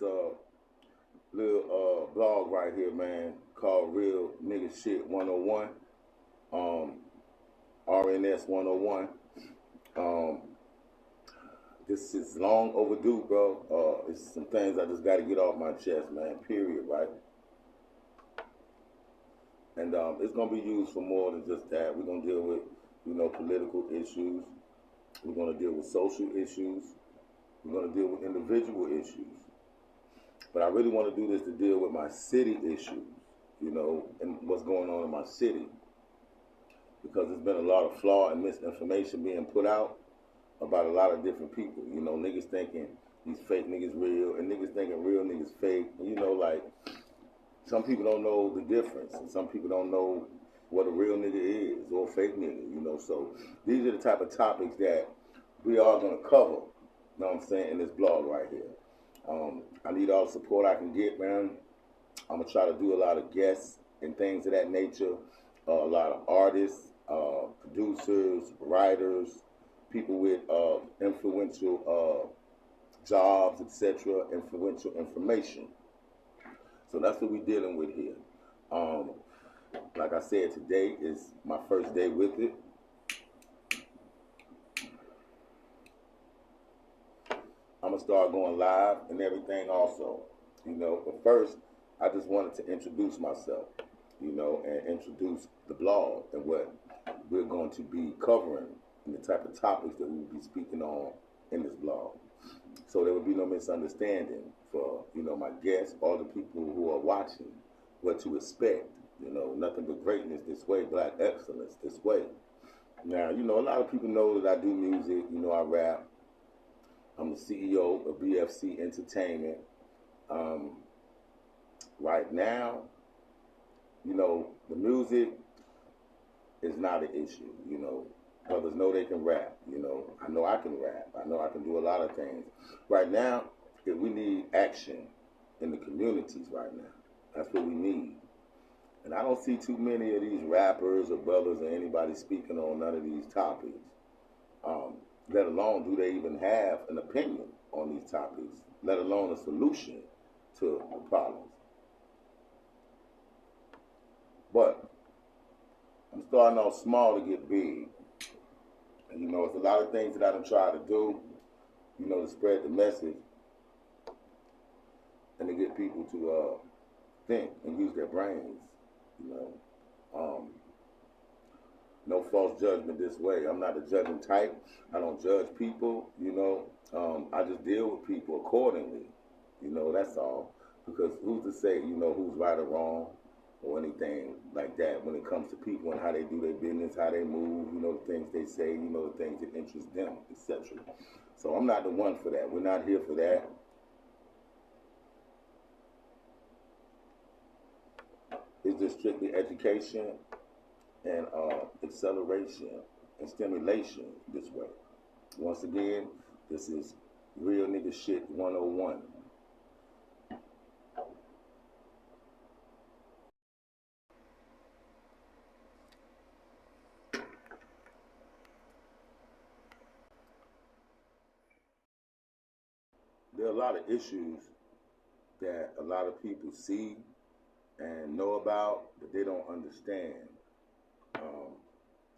this little blog right here, man, called Real Nigga Shit 101, R.N.S 101. This is long overdue, bro. It's some things I just got to get off my chest, man, period, right? And it's going to be used for more than just that. We're going to deal with, political issues. We're going to deal with social issues. We're going to deal with individual issues. But I really want to do this to deal with my city issues, and what's going on in my city. Because there's been a lot of flaw and misinformation being put out about a lot of different people. Niggas thinking these fake niggas real, and niggas thinking real niggas fake. Like, some people don't know the difference, and some people don't know what a real nigga is or a fake nigga, So these are the type of topics that we are going to cover, in this blog right here. I need all the support I can get, man. I'm going to try to do a lot of guests and things of that nature. A lot of artists, producers, writers, people with influential jobs, etc., influential information. So that's what we're dealing with here. Like I said, today is my first day with it. I'm going to start going live and everything also, But first, I just wanted to introduce myself, and introduce the blog and what we're going to be covering and the type of topics that we will be speaking on in this blog. So there will be no misunderstanding for, my guests, all the people who are watching, what to expect. Nothing but greatness this way, black excellence this way. Now, a lot of people know that I do music, I rap. I'm the CEO of BFC Entertainment. Right now, the music is not an issue, Brothers know they can rap, I know I can rap. I know I can do a lot of things. Right now, we need action in the communities right now. That's what we need. And I don't see too many of these rappers or brothers or anybody speaking on none of these topics. Let alone do they even have an opinion on these topics, let alone a solution to the problems. But I'm starting off small to get big. And it's a lot of things that I done tried to do, to spread the message and to get people to think and use their brains, No false judgment this way. I'm not a judging type. I don't judge people, I just deal with people accordingly, that's all. Because who's to say, who's right or wrong or anything like that when it comes to people and how they do their business, how they move, the things they say, the things that interest them, etc. So I'm not the one for that. We're not here for that. It's just strictly education and acceleration and stimulation this way. Once again, this is Real Nigga Shit 101. There are a lot of issues that a lot of people see and know about, but they don't understand.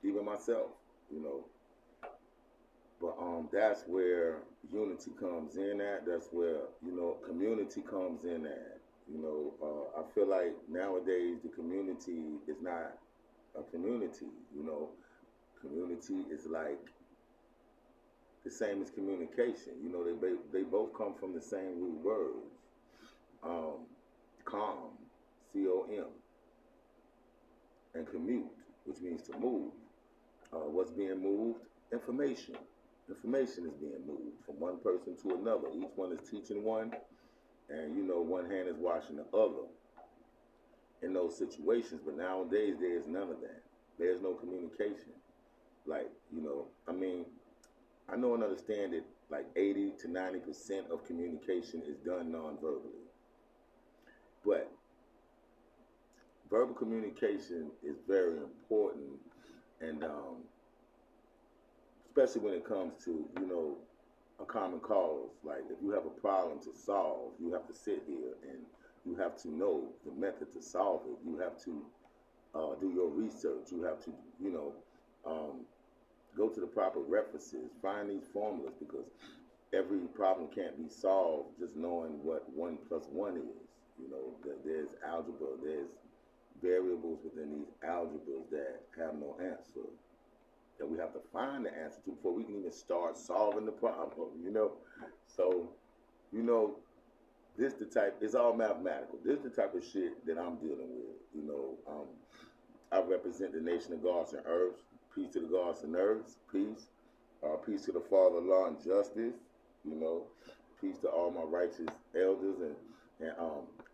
Even myself, But that's where unity comes in at. That's where, community comes in at. I feel like nowadays the community is not a community, Community is like the same as communication. They both come from the same root words. Calm, C-O-M, and commute, which means to move. What's being moved? Information. Information is being moved from one person to another. Each one is teaching one, and one hand is washing the other in those situations. But nowadays, there's none of that. There's no communication. Like, I know and understand that like 80 to 90% of communication is done non-verbally. But verbal communication is very important, and especially when it comes to, a common cause. Like if you have a problem to solve, you have to sit here and you have to know the method to solve it. You have to do your research. You have to, you know, um, go to the proper references, find these formulas because every problem can't be solved just knowing what 1 + 1 is. You know, there's algebra, there's variables within these algebras that have no answer, that we have to find the answer to before we can even start solving the problem, you know? So, you know, this the type, it's all mathematical. This the type of shit that I'm dealing with, you know. I represent the nation of gods and earths. Peace to the gods and earths. Peace. Peace to the Father, law, and justice. You know, peace to all my righteous elders and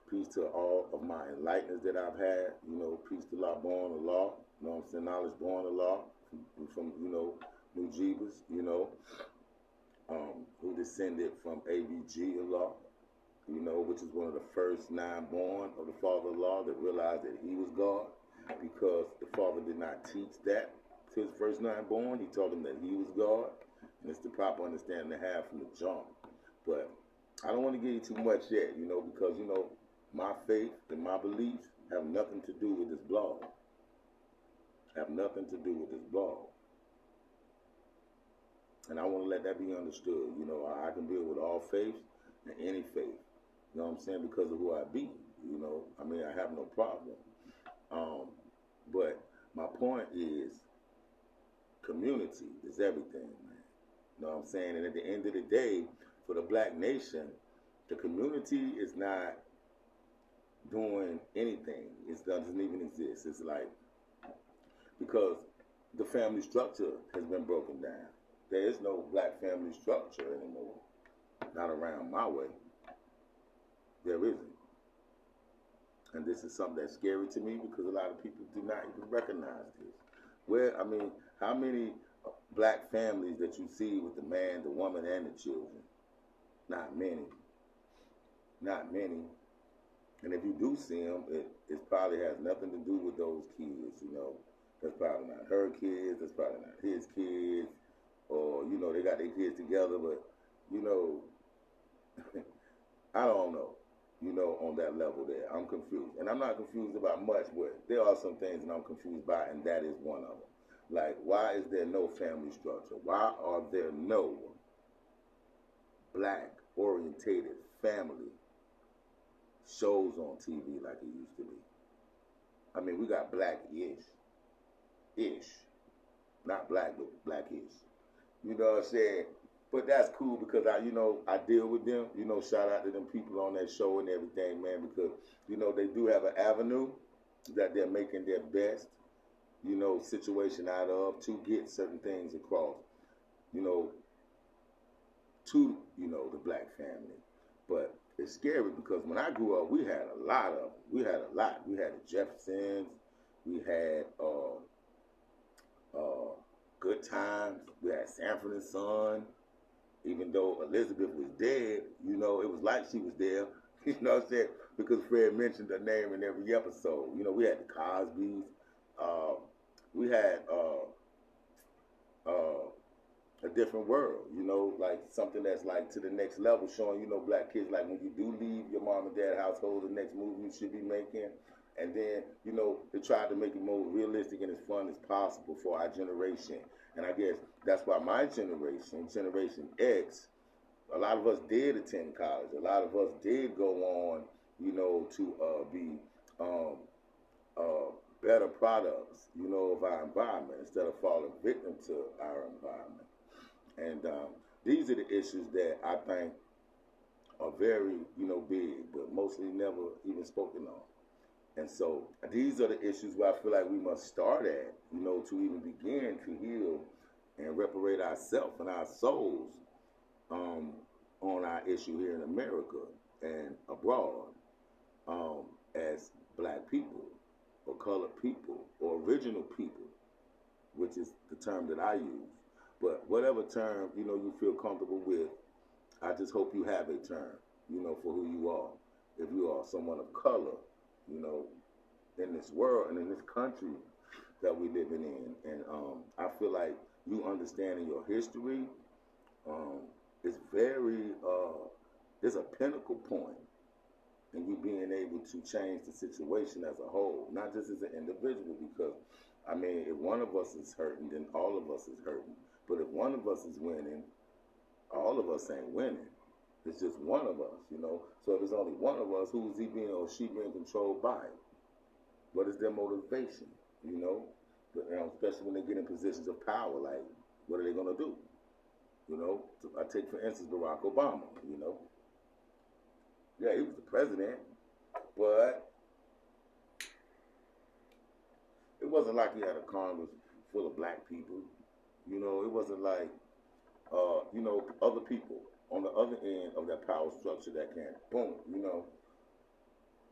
peace to all of my enlighteners that I've had. You know, peace to law born of law. You know what I'm saying? Knowledge born of law. From you know, New Jeebus, you know, who descended from ABG of law, you know, which is one of the first 9 born of the Father of law that realized that he was God, because the Father did not teach that to his first 9 born. He told him that he was God, and it's the proper understanding to have from the jump. But I don't want to get you too much yet, you know, because, you know, my faith and my beliefs have nothing to do with this blog. Have nothing to do with this blog. And I want to let that be understood. You know, I can deal with all faiths and any faith. You know what I'm saying? Because of who I be. You know, I mean, I have no problem. But my point is, community is everything, man. You know what I'm saying? And at the end of the day, for the black nation, the community is not doing anything. It doesn't even exist. It's like, because the family structure has been broken down. There is no black family structure anymore. Not around my way. There isn't. And this is something that's scary to me because a lot of people do not even recognize this. Where, I mean, how many black families that you see with the man, the woman, and the children? Not many. Not many. And if you do see them, it probably has nothing to do with those kids, you know. That's probably not her kids. That's probably not his kids. Or, you know, they got their kids together, but, you know, I don't know, you know, on that level there. I'm confused. And I'm not confused about much, but there are some things that I'm confused by, and that is one of them. Like, why is there no family structure? Why are there no black-orientated family shows on TV like it used to be? I mean, we got black-ish. Not black, but black-ish. You know what I'm saying? But that's cool because you know, I deal with them. You know, shout out to them people on that show and everything, man, because, you know, they do have an avenue that they're making their best, you know, situation out of to get certain things across, you know, to, you know, the black family. But it's scary because when I grew up, we had a lot of them. We had a lot. We had the Jeffersons. We had Good Times. We had Sanford and Son. Even though Elizabeth was dead, you know, it was like she was there. You know what I'm saying? Because Fred mentioned her name in every episode. You know, we had the Cosbys. We had a different world, you know, like something that's like to the next level, showing, you know, black kids, like when you do leave your mom and dad household, the next move you should be making. And then, you know, they tried to make it more realistic and as fun as possible for our generation. And I guess that's why my generation, Generation X, a lot of us did attend college. A lot of us did go on, you know, to be better products, you know, of our environment instead of falling victim to our environment. And these are the issues that I think are very, you know, big, but mostly never even spoken on. And so these are the issues where I feel like we must start at, you know, to even begin to heal and reparate ourselves and our souls on our issue here in America and abroad as black people or colored people or original people, which is the term that I use. But whatever term, you know, you feel comfortable with, I just hope you have a term, you know, for who you are. If you are someone of color, you know, in this world and in this country that we living in. And I feel like you understanding your history it's very, it's a pinnacle point in you being able to change the situation as a whole, not just as an individual. Because, I mean, if one of us is hurting, then all of us is hurting. But if one of us is winning, all of us ain't winning. It's just one of us, you know. So if it's only one of us, who is he being or she being controlled by? What is their motivation, you know? But, especially when they get in positions of power, like, what are they going to do? You know, I take, for instance, Barack Obama, you know. Yeah, he was the president, but it wasn't like he had a Congress full of black people. You know, it wasn't like, you know, other people on the other end of that power structure that can, boom, you know,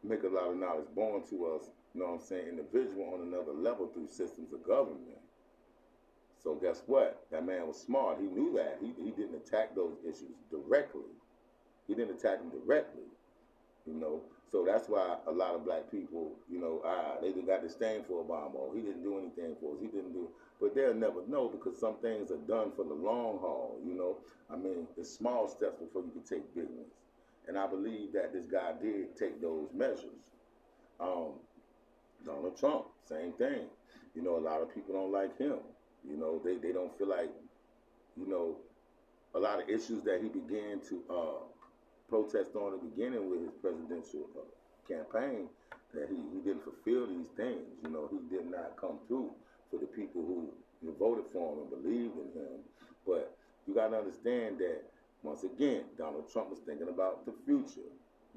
make a lot of knowledge born to us, you know what I'm saying, individual on another level through systems of government. So guess what? That man was smart. He knew that. He didn't attack those issues directly. He didn't attack them directly, you know. So that's why a lot of black people, you know, they got disdain for Obama. Oh, he didn't do anything for us. He didn't do. But they'll never know, because some things are done for the long haul, you know. I mean, it's small steps before you can take big ones. And I believe that this guy did take those measures. Donald Trump, same thing. You know, a lot of people don't like him. You know, they don't feel like, you know, a lot of issues that he began to protest on the beginning with his presidential campaign, that he didn't fulfill these things. You know, he did not come through for the people who voted for him and believed in him. But you got to understand that, once again, Donald Trump was thinking about the future.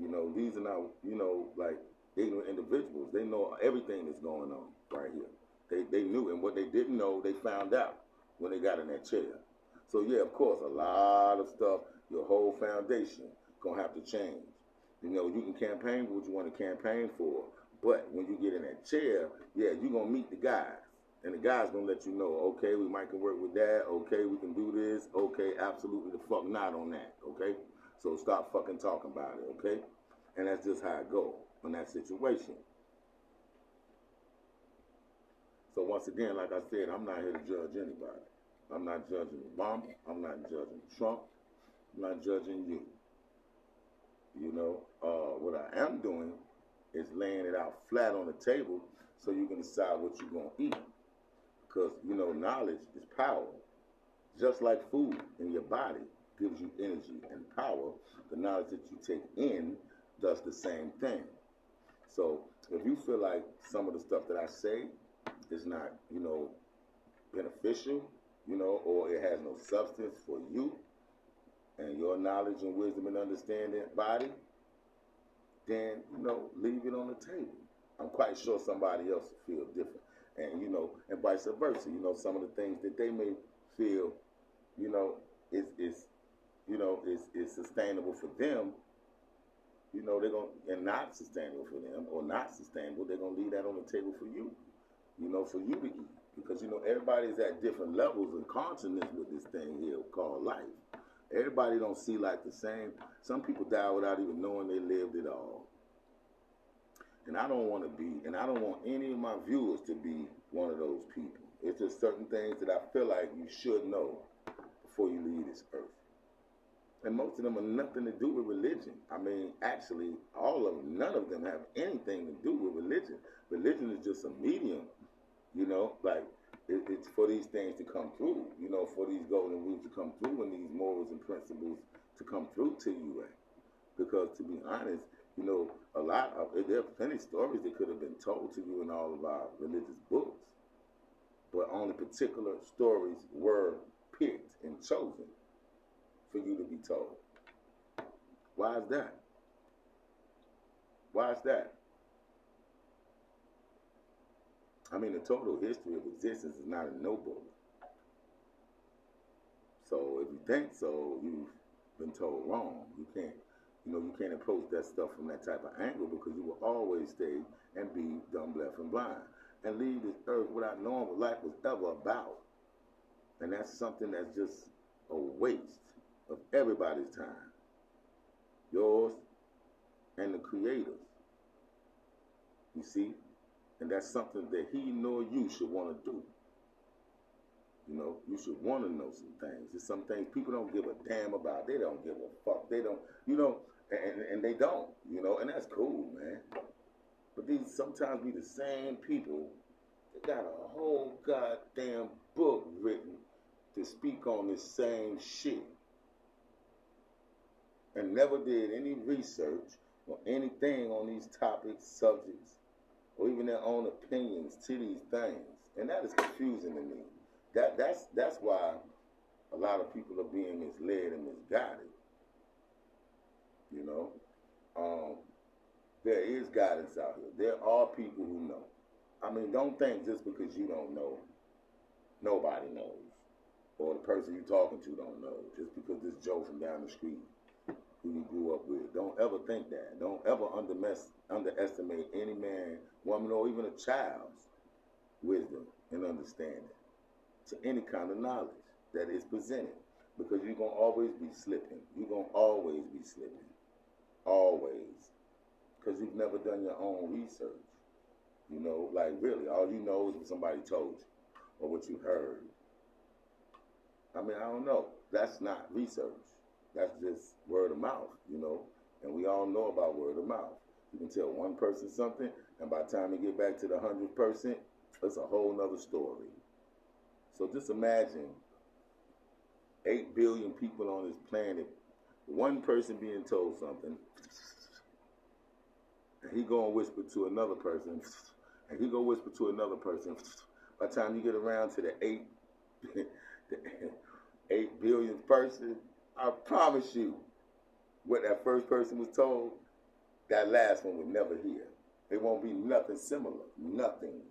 You know, these are not, you know, like ignorant individuals. They know everything that's going on right here. They knew, and what they didn't know, they found out when they got in that chair. So yeah, of course, a lot of stuff, your whole foundation gonna have to change. You know, you can campaign for what you want to campaign for, but when you get in that chair, yeah, you're gonna meet the guys. And the guys gonna let you know, okay, we might can work with that, okay, we can do this, okay, absolutely the fuck not on that, okay? So stop fucking talking about it, okay? And that's just how it go in that situation. So once again, like I said, I'm not here to judge anybody. I'm not judging Obama. I'm not judging Trump. I'm not judging you. You know, what I am doing is laying it out flat on the table so you can decide what you're going to eat. Because, you know, knowledge is power. Just like food in your body gives you energy and power, the knowledge that you take in does the same thing. So if you feel like some of the stuff that I say is not, you know, beneficial, you know, or it has no substance for you and your knowledge and wisdom and understanding body, then, you know, leave it on the table. I'm quite sure somebody else will feel different. And, you know, and vice versa. You know, some of the things that they may feel, you know, is sustainable for them, you know, they're going to, and not sustainable for them, or not sustainable, they're going to leave that on the table for you, you know, for you to eat. Because, you know, everybody's at different levels of consciousness with this thing here called life. Everybody don't see like the same. Some people die without even knowing they lived it all. And I don't want to be, and I don't want any of my viewers to be one of those people. It's just certain things that I feel like you should know before you leave this earth. And most of them are nothing to do with religion. I mean, actually, all of them, none of them have anything to do with religion. Religion is just a medium, you know, like it's for these things to come through, you know, for these golden rules to come through and these morals and principles to come through to you. Because to be honest, you know, there are plenty of stories that could have been told to you in all of our religious books, but only particular stories were picked and chosen for you to be told. Why is that? Why is that? I mean, the total history of existence is not in no book. So if you think so, you've been told wrong. You can't approach that stuff from that type of angle, because you will always stay and be dumb, deaf, and blind, and leave this earth without knowing what life was ever about. And that's something that's just a waste of everybody's time, yours and the Creator's. You see? And that's something that he nor you should want to do. You know, you should want to know some things. There's some things people don't give a damn about. They don't give a fuck. They don't, you know, and they don't, you know, and that's cool, man. But these sometimes be the same people that got a whole goddamn book written to speak on this same shit and never did any research or anything on these topics, subjects, or even their own opinions to these things. And that is confusing to me. That's why a lot of people are being misled and misguided. You know, there is guidance out here. There are people who know. I mean, don't think just because you don't know, nobody knows, or the person you're talking to don't know. Just because this Joe from down the street who you grew up with, don't ever think that. Don't ever underestimate any man, woman, or even a child's wisdom and understanding to any kind of knowledge that is presented, because you're going to always be slipping. You're going to always be slipping. Always. Because you've never done your own research. You know, like really, all you know is what somebody told you or what you heard. I mean, I don't know. That's not research. That's just word of mouth, you know. And we all know about word of mouth. You can tell one person something, and by the time you get back to the 100th person, it's a whole nother story. So just imagine 8 billion people on this planet, one person being told something, and he go and whisper to another person, and he go whisper to another person. By the time you get around to the 8 billionth person, I promise you, what that first person was told, that last one would never hear. It won't be nothing similar, nothing.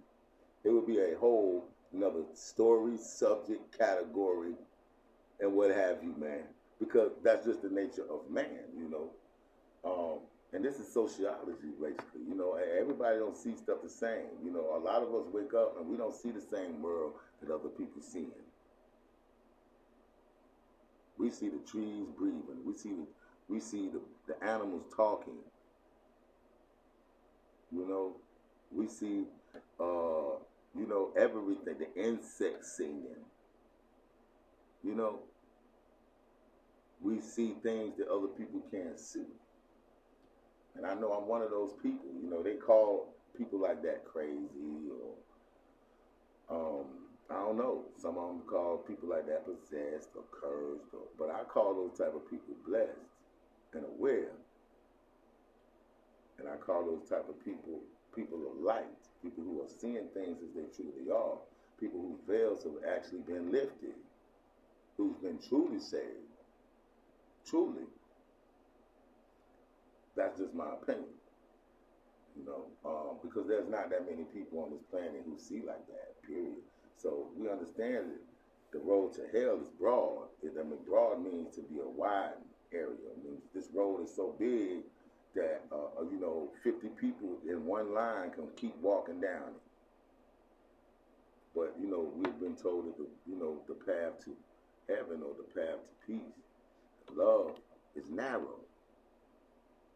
It would be a whole another story, subject, category, and what have you, man. Because that's just the nature of man, you know. And this is sociology, basically. You know, everybody don't see stuff the same. You know, a lot of us wake up and we don't see the same world that other people see. We see the trees breathing. We see the animals talking. You know, we see you know, everything, the insects singing. You know, we see things that other people can't see. And I know I'm one of those people. You know, they call people like that crazy, or I don't know. Some of them call people like that possessed or cursed, but I call those type of people blessed and aware. And I call those type of people of light, people who are seeing things as they truly are, people whose veils have actually been lifted, who's been truly saved. Truly. That's just my opinion. You know, because there's not that many people on this planet who see like that, period. So we understand that the road to hell is broad. I mean, broad means to be a wide area. I mean, this road is so big that, you know, 50 people in one line can keep walking down it. But, you know, we've been told that, the path to heaven or the path to peace, love, is narrow.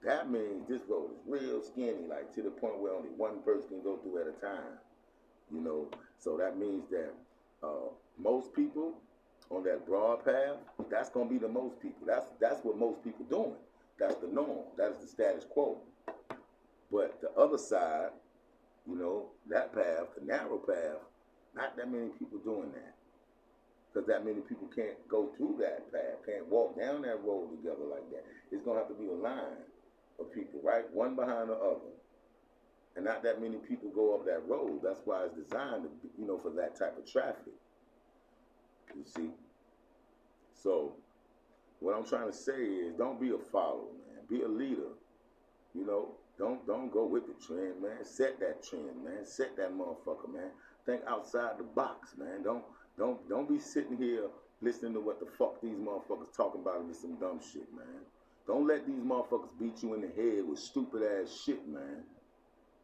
That means this road is real skinny, like to the point where only one person can go through at a time. You know, so that means that most people on that broad path, that's going to be the most people. That's what most people doing. That's the norm. That is the status quo. But the other side, you know, that path, the narrow path, not that many people doing that. Because that many people can't go through that path, can't walk down that road together like that. It's going to have to be a line of people, right? One behind the other. And not that many people go up that road. That's why it's designed to be, you know, for that type of traffic. You see? So, what I'm trying to say is, don't be a follower, man. Be a leader. You know, don't go with the trend, man. Set that trend, man. Set that motherfucker, man. Think outside the box, man. Don't be sitting here listening to what the fuck these motherfuckers talking about with some dumb shit, man. Don't let these motherfuckers beat you in the head with stupid ass shit, man.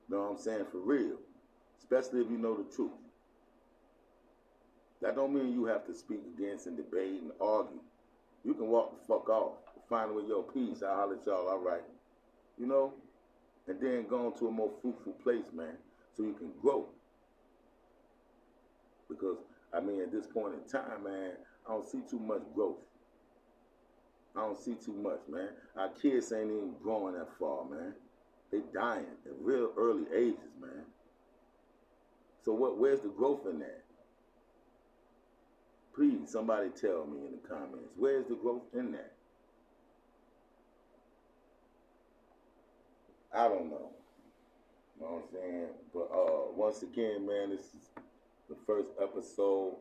You know what I'm saying? For real. Especially if you know the truth. That don't mean you have to speak against and debate and argue. You can walk the fuck off. Find with your peace. I'll holler at y'all, all right. You know? And then go on to a more fruitful place, man. So you can grow. Because I mean, at this point in time, man, I don't see too much growth. I don't see too much, man. Our kids ain't even growing that far, man. They dying at real early ages, man. So where's the growth in that? Please, somebody tell me in the comments. Where's the growth in that? I don't know. You know what I'm saying? But once again, man, this is the first episode.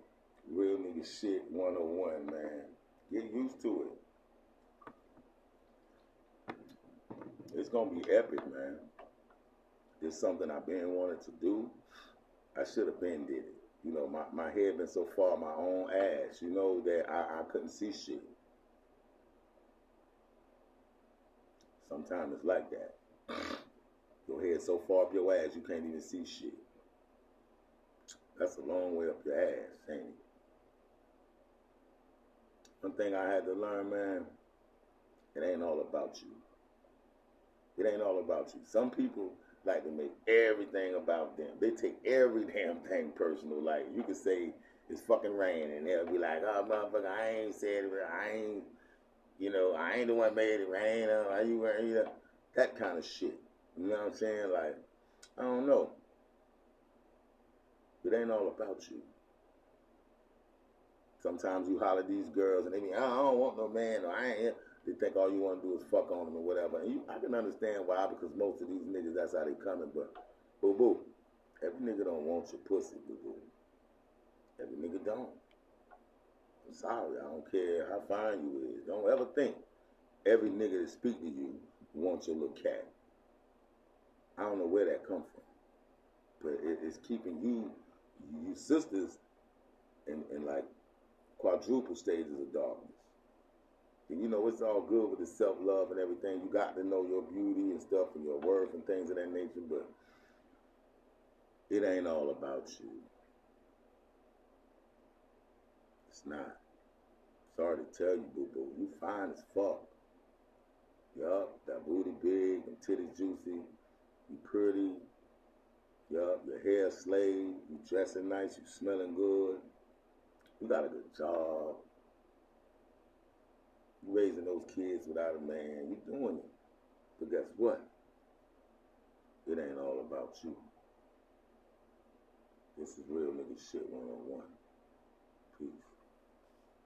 Real nigga shit 101, man. Get used to it. It's gonna be epic, man. It's something I've been wanting to do. I should have been did it. You know, my head been so far my own ass, you know, that I couldn't see shit. Sometimes it's like that. Your head so far up your ass you can't even see shit. That's a long way up your ass, ain't it? One thing I had to learn, man, it ain't all about you. It ain't all about you. Some people like to make everything about them. They take every damn thing personal. Like, you could say it's fucking raining, and they'll be like, oh, motherfucker, I ain't said it. I ain't the one made it rain. Are you wearing, that kind of shit. You know what I'm saying? Like, I don't know. It ain't all about you. Sometimes you holler at these girls, and they be, I don't want no man, or I ain't. They think all you want to do is fuck on them or whatever. And I can understand why, because most of these niggas, that's how they coming. But, boo-boo, every nigga don't want your pussy, boo-boo. Every nigga don't. I'm sorry, I don't care how fine you is. Don't ever think every nigga that speak to you wants your little cat. I don't know where that come from. But it's keeping you sisters in like quadruple stages of darkness. And you know, it's all good with the self-love and everything. You got to know your beauty and stuff and your worth and things of that nature, but it ain't all about you. It's not. Sorry to tell you, boo-boo. You fine as fuck. Yup, that booty big, them titties juicy. You pretty. Yup, your hair slayed. You dressing nice. You smelling good. You got a good job. You raising those kids without a man. You doing it. But guess what? It ain't all about you. This is Real Nigga Shit 101. Peace.